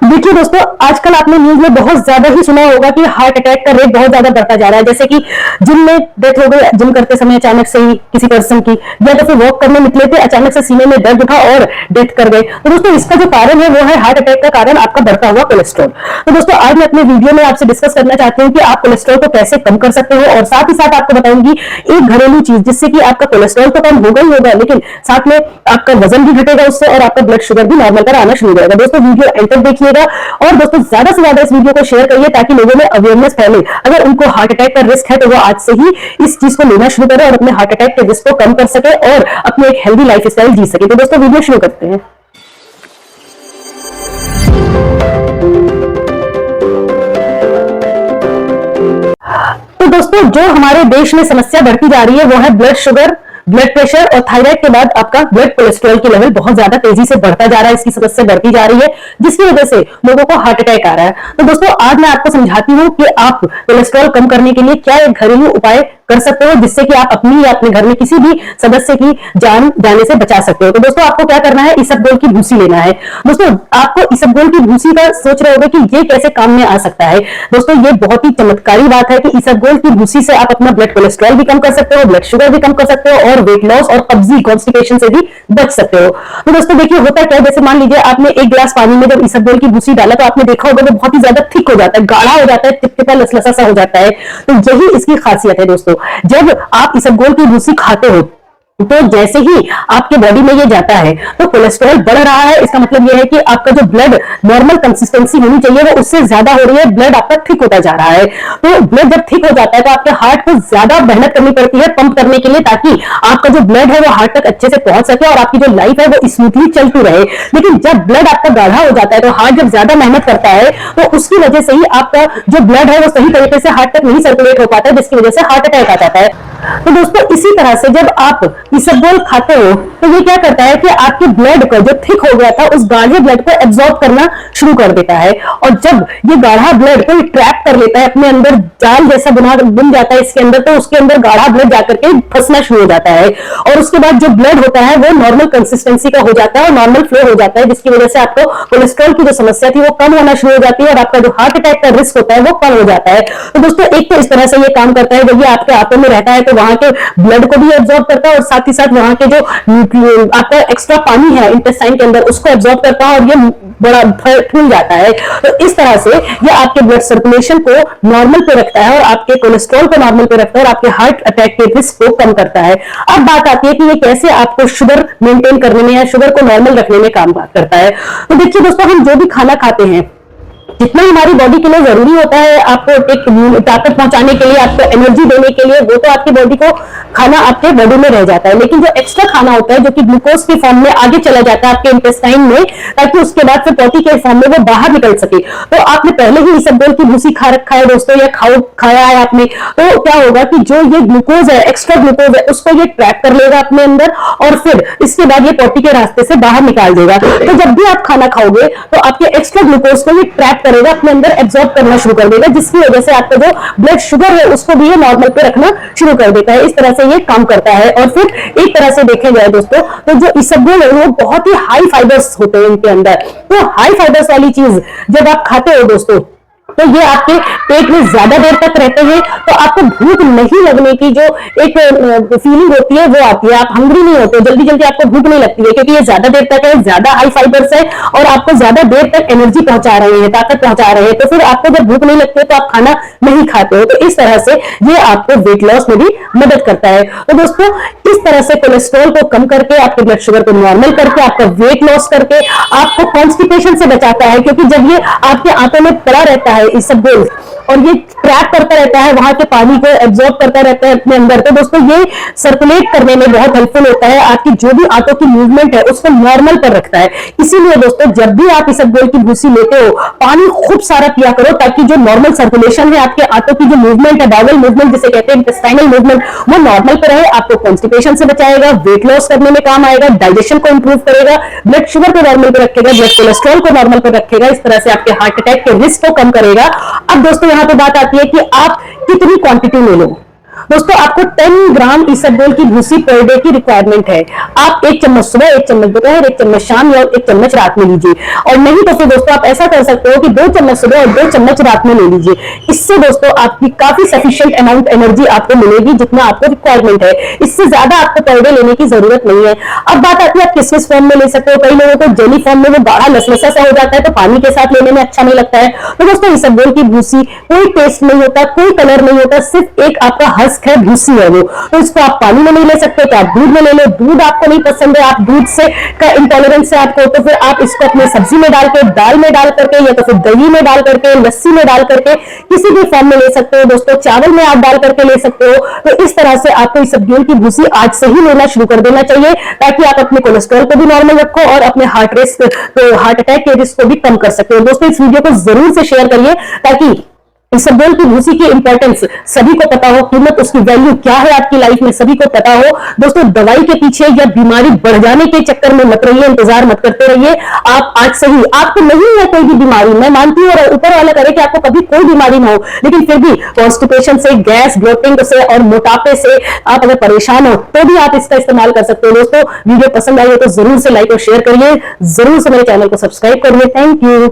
देखिए दोस्तों, आजकल आपने न्यूज में बहुत ज्यादा ही सुना होगा कि हार्ट अटैक का रेट बहुत ज्यादा बढ़ता जा रहा है। जैसे कि जिम में डेथ हो गई, जिम करते समय अचानक से ही किसी पर्सन की, या तो फिर वॉक करने निकले थे, अचानक से सीने में दर्द उठा और डेथ कर गए। तो दोस्तों, इसका जो कारण है वो है हार्ट अटैक का कारण आपका बढ़ता हुआ कोलेस्ट्रॉल। तो दोस्तों, आज मैं अपने वीडियो में आपसे डिस्कस करना चाहती हूँ कि आप कोलेस्ट्रॉल को कैसे कम कर सकते हो, और साथ ही साथ आपको बताऊंगी एक घरेलू चीज जिससे कि आपका कोलेस्ट्रॉल तो कम होगा ही होगा, लेकिन साथ में आपका वजन भी घटेगा उससे, और आपका ब्लड शुगर भी नॉर्मल पर आना शुरू हो जाएगा। दोस्तों, वीडियो एंड तक देखिएगा, और दोस्तों ज्यादा से ज्यादा इस वीडियो को शेयर करिए ताकि लोगों में अवेयरनेस फैले। अगर उनको हार्ट अटैक का रिस्क है तो वो आज से ही इस चीज को लेना शुरू करें और अपने हार्ट अटैक के रिस्क को कम कर सके और अपनी एक हेल्दी लाइफ स्टाइल जी सके। तो दोस्तों, वीडियो शुरू करते हैं। तो दोस्तों, जो हमारे देश में समस्या बढ़ती जा रही है वो है ब्लड शुगर, ब्लड प्रेशर और थायराइड के बाद आपका ब्लड कोलेस्ट्रॉल की लेवल बहुत ज्यादा तेजी से बढ़ता जा रहा है। इसकी समस्या बढ़ती जा रही है जिसकी वजह से लोगों को हार्ट अटैक आ रहा है। तो दोस्तों, आज मैं आपको समझाती हूँ कि आप कोलेस्ट्रॉल कम करने के लिए क्या एक घरेलू उपाय कर सकते हो जिससे कि आप अपनी या अपने घर में किसी भी सदस्य की जान जाने से बचा सकते हो। तो दोस्तों, आपको क्या करना है, इसबगोल की भूसी लेना है। दोस्तों, आपको इसबगोल की भूसी का सोच रहे होंगे कि ये कैसे काम में आ सकता है। दोस्तों, ये बहुत ही चमत्कारी बात है कि इसबगोल की भूसी से आप अपना ब्लड कोलेस्ट्रॉल भी कम कर सकते हो, ब्लड शुगर भी कम कर सकते हो, और वेट लॉस और कब्जी कॉन्स्टिपेशन से भी बच सकते हो। तो दोस्तों देखिए, होता क्या, जैसे मान लीजिए आपने एक गिलास पानी में जब इसबगोल की भूसी डाला तो आपने देखा होगा वो बहुत ही ज्यादा थिक हो जाता है, गाढ़ा हो जाता है, चिपचिपा लसलसा सा हो जाता है। तो यही इसकी खासियत है दोस्तों। जब आप इसबगोल की भूसी खाते हो तो जैसे ही आपके बॉडी में ये जाता है तो कोलेस्ट्रॉल बढ़ रहा है। इसका मतलब ये है कि आपका जो ब्लड नॉर्मल कंसिस्टेंसी होनी चाहिए वो उससे ज्यादा हो रही है, ब्लड आपका थिक होता जा रहा है। तो ब्लड जब थिक हो जाता है तो आपके हार्ट को ज्यादा मेहनत करनी पड़ती है पंप करने के लिए, ताकि आपका जो ब्लड है वो हार्ट तक अच्छे से पहुंच सके और आपकी जो लाइफ है वो स्मूथली चलती रहे। लेकिन जब ब्लड आपका गाढ़ा हो जाता है तो हार्ट जब ज्यादा मेहनत करता है तो उसकी वजह से ही आपका जो ब्लड है वो सही तरीके से हार्ट तक नहीं सर्कुलेट हो पाता है, जिसकी वजह से हार्ट अटैक आ जाता है। तो दोस्तों, इसी तरह से जब आप इसबगोल खाते हो तो ये क्या करता है कि आपके ब्लड को जो थिक हो गया था उस गाढ़े ब्लड को एब्जॉर्ब करना शुरू कर देता है, और जब ये गाढ़ा ब्लड को ट्रैप कर लेता है अपने अंदर, जाल जैसा बुन जाता है इसके अंदर, तो उसके अंदर गाढ़ा ब्लड जाकर के फंसना शुरू हो जाता है, और उसके बाद जो ब्लड होता है वो नॉर्मल कंसिस्टेंसी का हो जाता है और नॉर्मल फ्लो हो जाता है, जिसकी वजह से आपको कोलेस्ट्रॉल की जो समस्या थी वो कम होना शुरू हो जाती है और आपका जो हार्ट अटैक का रिस्क होता है वो कम हो जाता है। तो दोस्तों, एक तो इस तरह से ये काम करता है, जब ये आपके आंतों में रहता है तो वहां के ब्लड को भी एब्जॉर्ब करता है और साथ ही साथ वहां के जो आपका एक्स्ट्रा पानी है इंटेस्टाइन के अंदर उसको एब्जॉर्ब करता है और ये बड़ा फूल जाता है। तो इस तरह से ये आपके ब्लड सर्कुलेशन को नॉर्मल पे रखता है और आपके कोलेस्ट्रॉल को नॉर्मल पे रखता है और आपके हार्ट अटैक के रिस्क को कम करता है। अब बात आती है कि ये कैसे आपको शुगर मेंटेन करने में या शुगर को नॉर्मल रखने में काम करता है। तो देखिए दोस्तों, हम जो भी खाना खाते हैं जितना हमारी बॉडी के लिए जरूरी होता है, आपको एक ताकत पहुंचाने के लिए, आपको एनर्जी देने के लिए, वो तो आपकी बॉडी को खाना आपके बॉडी में रह जाता है। लेकिन जो एक्स्ट्रा खाना होता है जो कि ग्लूकोज के फॉर्म में आगे चला जाता है आपके इंटेस्टाइन में, ताकि उसके बाद फिर पोटी के फॉर्म में वो बाहर निकल सके। तो आपने पहले ही इसबगोल की भूसी खा रखा है दोस्तों, या खाया है आपने, तो क्या होगा कि जो ये ग्लूकोज है, एक्स्ट्रा ग्लूकोज है, उसको ये ट्रैप कर लेगा अपने अंदर और फिर इसके बाद ये पोटी के रास्ते से बाहर निकाल देगा। तो जब भी आप खाना खाओगे तो आपके एक्स्ट्रा ग्लूकोज को ये ट्रैप करेगा, अपने अंदर एब्जॉर्ब करना शुरू कर देगा, जिसकी वजह से आपका जो ब्लड शुगर है उसको भी ये नॉर्मल पे रखना शुरू कर देता है। इस तरह से ये काम करता है। और फिर एक तरह से देखे जाए दोस्तों, तो जो इसबगोल है वो बहुत ही हाई फाइबर्स होते हैं इनके अंदर। तो हाई फाइबर्स वाली चीज जब आप खाते हो दोस्तों तो ये आपके पेट में ज्यादा देर तक रहते हैं, तो आपको भूख नहीं लगने की जो एक फीलिंग होती है वो आती है, आप हंग्री नहीं होते, जल्दी जल्दी आपको भूख नहीं लगती है, क्योंकि ये ज्यादा देर तक है, ज्यादा हाई फाइबर्स है और आपको ज्यादा देर तक एनर्जी पहुंचा रहे हैं, ताकत पहुंचा रहे हैं। तो फिर आपको जब भूख नहीं लगती है तो आप खाना नहीं खाते हो। तो इस तरह से ये आपको वेट लॉस में भी मदद करता है। तो दोस्तों, इस तरह से कोलेस्ट्रॉल को कम करके, आपके ब्लड शुगर को नॉर्मल करके, आपका वेट लॉस करके आपको कॉन्स्टिपेशन से बचाता है, क्योंकि जब ये आपके आंतों में पड़ा रहता है इसबगोल और ये ट्रैप करता रहता है, वहां के पानी को एब्जॉर्ब करता रहता है अपने अंदर, तो दोस्तों ये सर्कुलेट करने में बहुत हेल्पफुल होता है, आपकी जो भी आंतों की मूवमेंट है उसको नॉर्मल पर रखता है। इसीलिए दोस्तों, जब भी आप इसबगोल की भूसी लेते हो पानी खूब सारा पिया करो, ताकि जो नॉर्मल सर्कुलेशन है, आपके आंतों की जो मूवमेंट है, बाउल मूवमेंट जिसे कहते हैं, इंटेस्टाइनल मूवमेंट, वो नॉर्मल पर रहे, आपको कॉन्स्टिपेशन से बचाएगा, वेट लॉस करने में काम आएगा, डाइजेशन को इंप्रूव करेगा, ब्लड शुगर को नॉर्मल पर रखेगा, ब्लड कोलेस्ट्रॉल को नॉर्मल पर रखेगा, इस तरह से आपके हार्ट अटैक के रिस्क को कम करेगा। अब दोस्तों, यहाँ पे बात आती है कि आप कितनी क्वांटिटी ले लो। दोस्तों आपको 10 ग्राम इसबगोल की भूसी पर डे की रिक्वायरमेंट है। आप 1 चम्मच सुबह, 1 चम्मच दोपहर, 1 चम्मच शाम या 1 चम्मच रात में लीजिए। और नहीं तो फिर दोस्तों आप ऐसा कर सकते हो कि 2 चम्मच सुबह और 2 चम्मच रात में ले लीजिए। इससे दोस्तों आपकी काफी सफिशिएंट अमाउंट एनर्जी आपको मिलेगी जितना आपको रिक्वायरमेंट है। इससे ज्यादा आपको पर डे लेने की जरूरत नहीं है। अब बात आती है आप किस फॉर्म में ले सकते हो। कई लोगों को जेली फॉर्म में वो गाढ़ा लसलसा सा हो जाता है तो पानी के साथ लेने में अच्छा नहीं लगता है। तो दोस्तों इसबगोल की भूसी कोई टेस्ट नहीं होता, कोई कलर नहीं होता, सिर्फ एक आपका हस्क है, भूसी है वो। तो इसको आप पानी में नहीं ले सकते तो आप दूध में ले लो। दूध आपको नहीं पसंद है, आप दूध से का इंटॉलरेंस है आपको, तो फिर आप इसको अपने सब्जी में डाल के, दाल में डाल करके या तो फिर दही में डाल करके, लस्सी में डाल करके किसी भी फॉर्म में ले सकते हो। दोस्तों चावल में आप डाल करके ले सकते हो। तो इस तरह से आपको इसबगोल की भूसी आज से ही लेना शुरू कर देना चाहिए ताकि आप अपने कोलेस्ट्रॉल को भी नॉर्मल रखो और अपने हार्ट अटैक के रिस्क को भी कम कर सकते हो। दोस्तों इस वीडियो को जरूर से शेयर करिए ताकि इसबगोल की भूसी की इंपॉर्टेंस सभी को पता हो, कीमत उसकी वैल्यू क्या है आपकी लाइफ में सभी को पता हो। दोस्तों दवाई के पीछे या बीमारी बढ़ जाने के चक्कर में मत रहिए, इंतजार मत करते रहिए। आप आज से ही, आपको नहीं है कोई भी बीमारी, मैं मानती हूँ और ऊपर वाला करे कि आपको कभी कोई बीमारी ना हो, लेकिन फिर भी कॉन्स्टिपेशन से, गैस ब्लोटिंग से और मोटापे से आप अगर परेशान हो तो भी आप इसका इस्तेमाल कर सकते हो। दोस्तों वीडियो पसंद आई हो तो जरूर से लाइक और शेयर करिए, जरूर से मेरे चैनल को सब्सक्राइब करिए। Thank you.